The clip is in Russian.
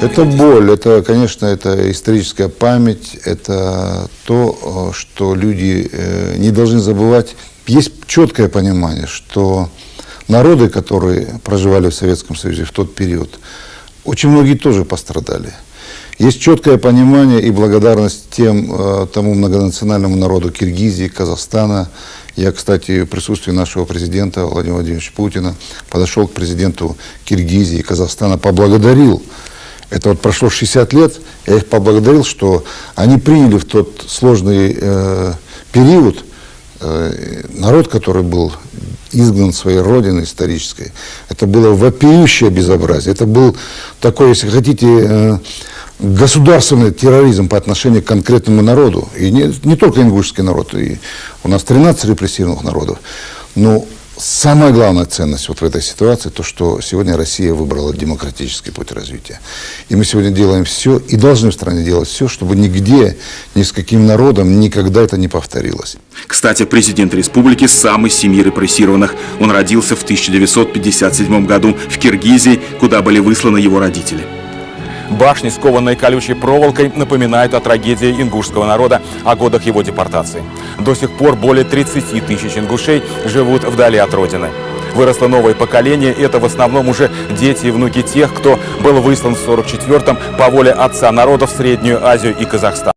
Это боль, это, конечно, это историческая память, это то, что люди не должны забывать. Есть четкое понимание, что народы, которые проживали в Советском Союзе в тот период, очень многие тоже пострадали. Есть четкое понимание и благодарность тому многонациональному народу Киргизии, Казахстана. Я, кстати, в присутствии нашего президента Владимира Владимировича Путина подошел к президенту Киргизии и Казахстана, поблагодарил. Это вот прошло 60 лет, я их поблагодарил, что они приняли в тот сложный период народ, который был изгнан своей родины исторической. Это было вопиющее безобразие. Это был такой, если хотите, государственный терроризм по отношению к конкретному народу. И не только ингушский народ, и у нас 13 репрессированных народов. Но самая главная ценность вот в этой ситуации, то, что сегодня Россия выбрала демократический путь развития. И мы сегодня делаем все, и должны в стране делать все, чтобы нигде, ни с каким народом никогда это не повторилось. Кстати, президент республики сам из семьи репрессированных. Он родился в 1957 году в Киргизии, куда были высланы его родители. Башни, скованные колючей проволокой, напоминают о трагедии ингушского народа, о годах его депортации. До сих пор более 30 тысяч ингушей живут вдали от родины. Выросло новое поколение, это в основном уже дети и внуки тех, кто был выслан в 1944-м по воле отца народов в Среднюю Азию и Казахстан.